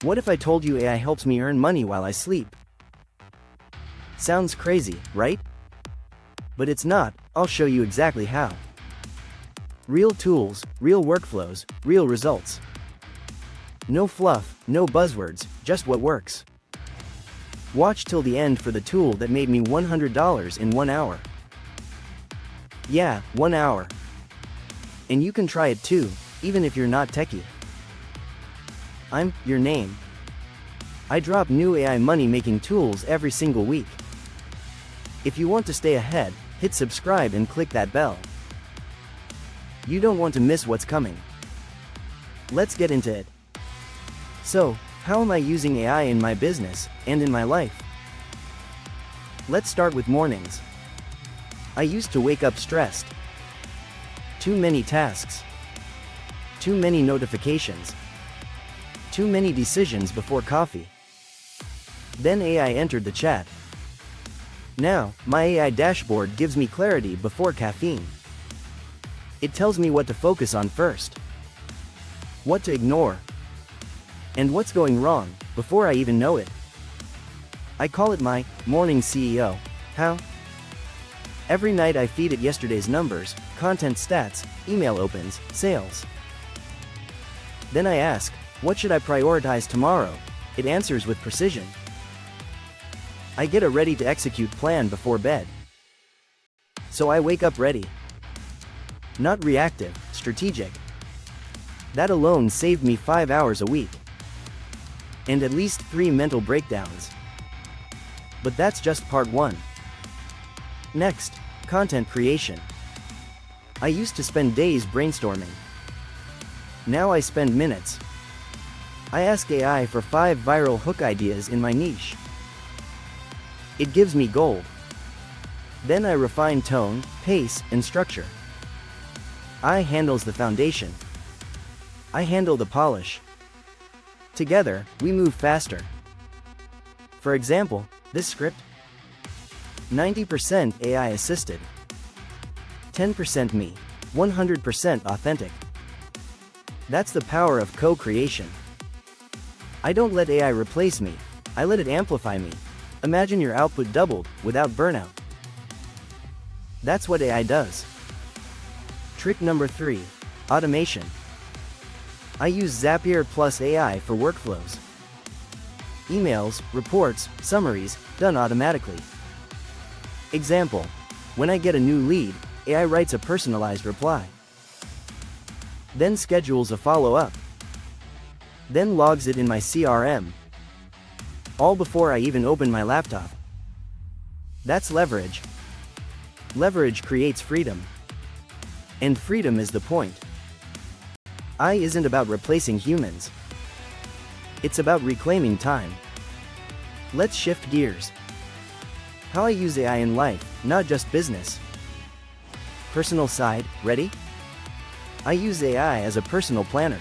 What if I told you AI helps me earn money while I sleep? Sounds crazy, right? But it's not. I'll show you exactly how. Real tools, real workflows, real results. No fluff, no buzzwords, just what works. Watch till the end for the tool that made me $100 in 1 hour. Yeah, 1 hour. And you can try it too, even if you're not techie. I'm your name. I drop new AI money-making tools every single week. If you want to stay ahead, hit subscribe and click that bell. You don't want to miss what's coming. Let's get into it. So, how am I using AI in my business and in my life? Let's start with mornings. I used to wake up stressed. Too many tasks. Too many notifications. Too many decisions before coffee. Then AI entered the chat. Now, my AI dashboard gives me clarity before caffeine. It tells me what to focus on first, what to ignore, and what's going wrong, before I even know it. I call it my morning CEO. How? Every night I feed it yesterday's numbers, content stats, email opens, sales. Then I ask, what should I prioritize tomorrow? It answers with precision. I get a ready-to-execute plan before bed. So I wake up ready. Not reactive, strategic. That alone saved me 5 hours a week. And at least 3 mental breakdowns. But that's just part 1. Next, content creation. I used to spend days brainstorming. Now I spend minutes. I ask AI for 5 viral hook ideas in my niche. It gives me gold. Then I refine tone, pace, and structure. I handles the foundation. I handle the polish. Together, we move faster. For example, this script? 90% AI assisted. 10% me. 100% authentic. That's the power of co-creation. I don't let AI replace me. I let it amplify me. Imagine your output doubled, without burnout. That's what AI does. Trick number 3. Automation. I use Zapier plus AI for workflows. Emails, reports, summaries, done automatically. Example. When I get a new lead, AI writes a personalized reply. Then schedules a follow-up. Then logs it in my CRM. All before I even open my laptop. That's leverage. Leverage creates freedom. And freedom is the point. AI isn't about replacing humans. It's about reclaiming time. Let's shift gears. How I use AI in life, not just business. Personal side, ready? I use AI as a personal planner.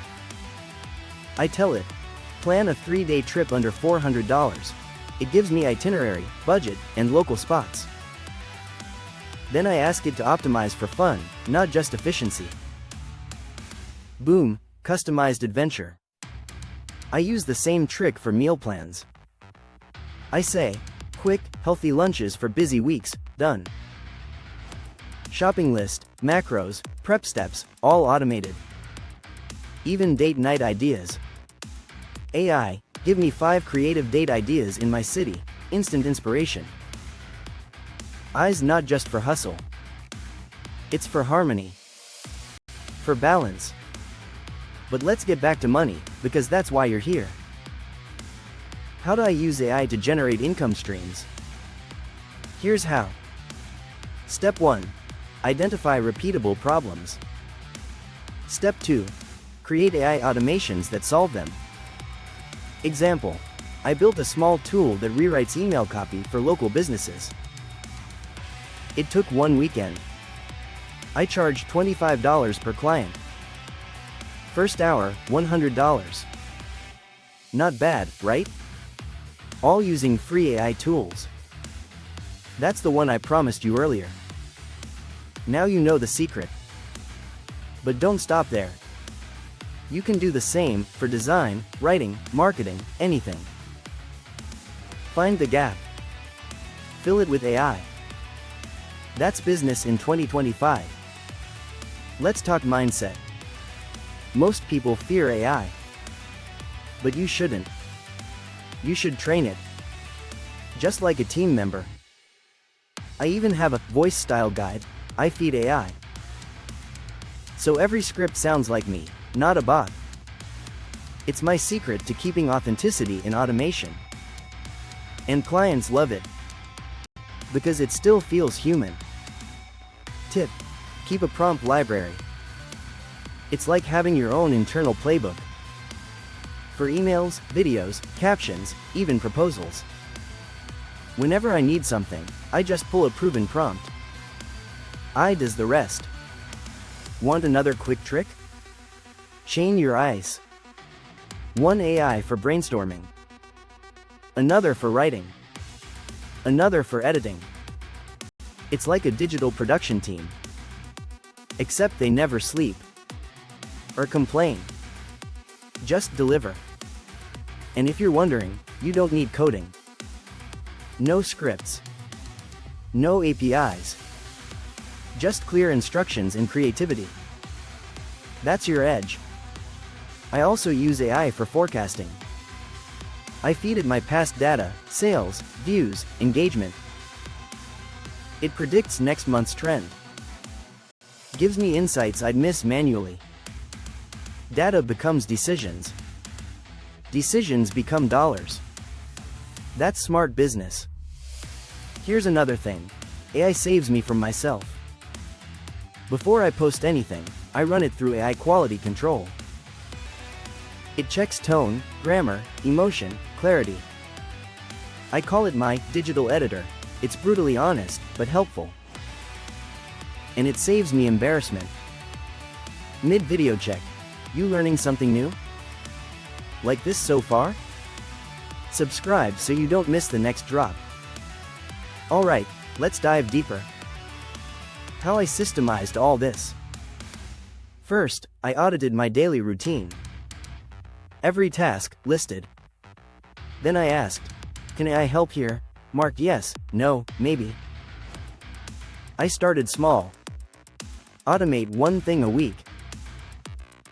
I tell it, plan a 3-day trip under $400. It gives me itinerary, budget, and local spots. Then I ask it to optimize for fun, not just efficiency. Boom, customized adventure. I use the same trick for meal plans. I say, quick, healthy lunches for busy weeks, done. Shopping list, macros, prep steps, all automated. Even date night ideas. AI, give me 5 creative date ideas in my city, instant inspiration. AI's not just for hustle. It's for harmony. For balance. But let's get back to money, because that's why you're here. How do I use AI to generate income streams? Here's how. Step 1. Identify repeatable problems. Step 2. Create AI automations that solve them. Example. I built a small tool that rewrites email copy for local businesses. It took 1 weekend. I charged $25 per client. First hour, $100. Not bad, right? All using free AI tools. That's the one I promised you earlier. Now you know the secret. But don't stop there. You can do the same for design, writing, marketing, anything. Find the gap. Fill it with AI. That's business in 2025. Let's talk mindset. Most people fear AI. But you shouldn't. You should train it. Just like a team member. I even have a voice style guide I feed AI. So every script sounds like me, not a bot. It's my secret to keeping authenticity in automation. And clients love it. Because it still feels human. Tip: keep a prompt library. It's like having your own internal playbook. For emails, videos, captions, even proposals. Whenever I need something, I just pull a proven prompt. AI does the rest. Want another quick trick? Chain your eyes. One AI for brainstorming. Another for writing. Another for editing. It's like a digital production team. Except they never sleep. Or complain. Just deliver. And if you're wondering, you don't need coding. No scripts. No APIs. Just clear instructions and creativity. That's your edge. I also use AI for forecasting. I feed it my past data, sales, views, engagement. It predicts next month's trend. Gives me insights I'd miss manually. Data becomes decisions. Decisions become dollars. That's smart business. Here's another thing. AI saves me from myself. Before I post anything, I run it through AI quality control. It checks tone, grammar, emotion, clarity. I call it my digital editor. It's brutally honest, but helpful. And it saves me embarrassment. Mid-video check. You learning something new? Like this so far? Subscribe so you don't miss the next drop. Alright, let's dive deeper. How I systemized all this. First, I audited my daily routine. Every task, listed. Then I asked, can AI help here? Marked yes, no, maybe. I started small. Automate one thing a week.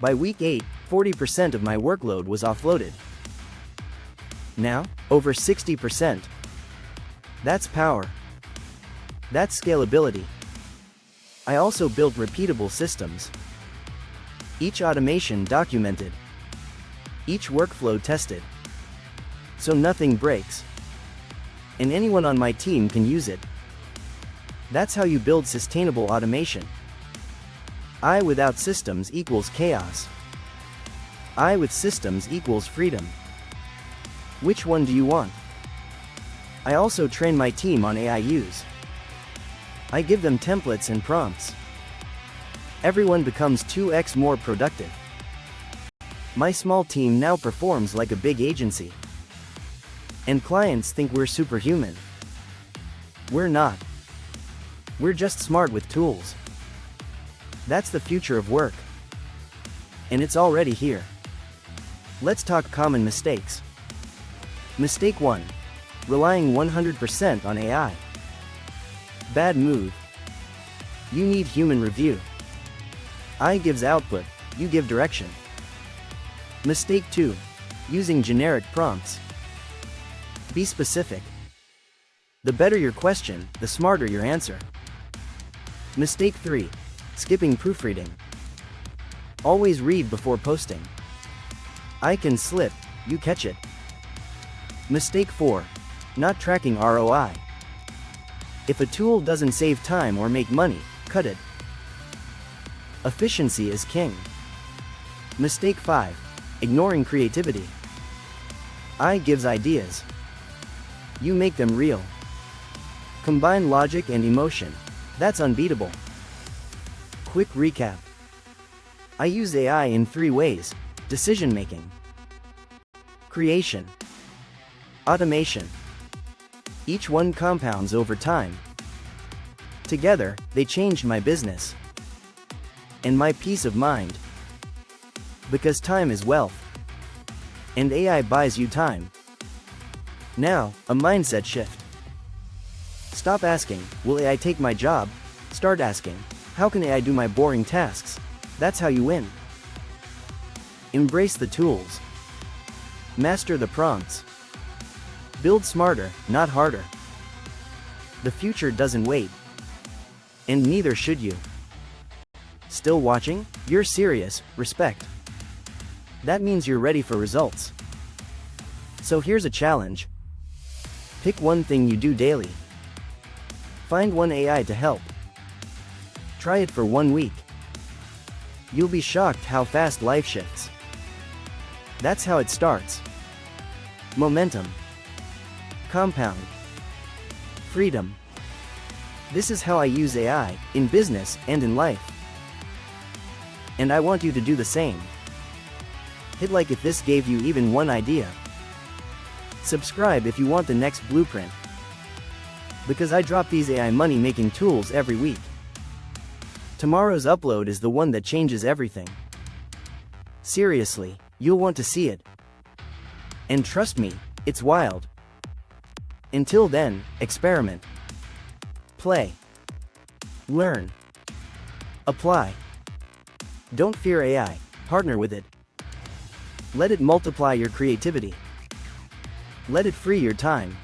By week 8, 40% of my workload was offloaded. Now, over 60%. That's power. That's scalability. I also built repeatable systems. Each automation documented. Each workflow tested. So nothing breaks. And anyone on my team can use it. That's how you build sustainable automation. AI without systems equals chaos. AI with systems equals freedom. Which one do you want? I also train my team on AI use. I give them templates and prompts. Everyone becomes 2x more productive. My small team now performs like a big agency. And clients think we're superhuman. We're not. We're just smart with tools. That's the future of work. And it's already here. Let's talk common mistakes. Mistake 1. Relying 100% on AI. Bad move. You need human review. AI gives output, you give direction. Mistake 2. Using generic prompts. Be specific. The better your question, the smarter your answer. Mistake 3. Skipping proofreading. Always read before posting. I can slip, you catch it. Mistake 4. Not tracking ROI. If a tool doesn't save time or make money, cut it. Efficiency is king. Mistake 5. Ignoring creativity. AI gives ideas. You make them real. Combine logic and emotion. That's unbeatable. Quick recap. I use AI in 3 ways: decision-making, creation, automation. Each one compounds over time. Together, they changed my business. And my peace of mind. Because time is wealth. And AI buys you time. Now, a mindset shift. Stop asking, will AI take my job? Start asking, how can AI do my boring tasks? That's how you win. Embrace the tools. Master the prompts. Build smarter, not harder. The future doesn't wait. And neither should you. Still watching? You're serious, respect. That means you're ready for results. So here's a challenge. Pick one thing you do daily. Find one AI to help. Try it for 1 week. You'll be shocked how fast life shifts. That's how it starts. Momentum. Compound. Freedom. This is how I use AI, in business and in life. And I want you to do the same. Hit like if this gave you even one idea. Subscribe if you want the next blueprint. Because I drop these AI money-making tools every week. Tomorrow's upload is the one that changes everything. Seriously, you'll want to see it. And trust me, it's wild. Until then, experiment. Play. Learn. Apply. Don't fear AI, partner with it. Let it multiply your creativity. Let it free your time.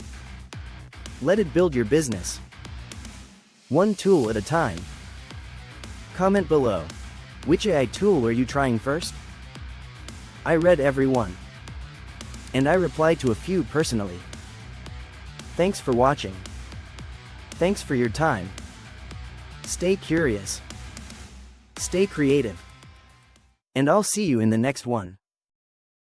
Let it build your business. One tool at a time. Comment below. Which AI tool are you trying first? I read every one. And I replied to a few personally. Thanks for watching. Thanks for your time. Stay curious. Stay creative. And I'll see you in the next one.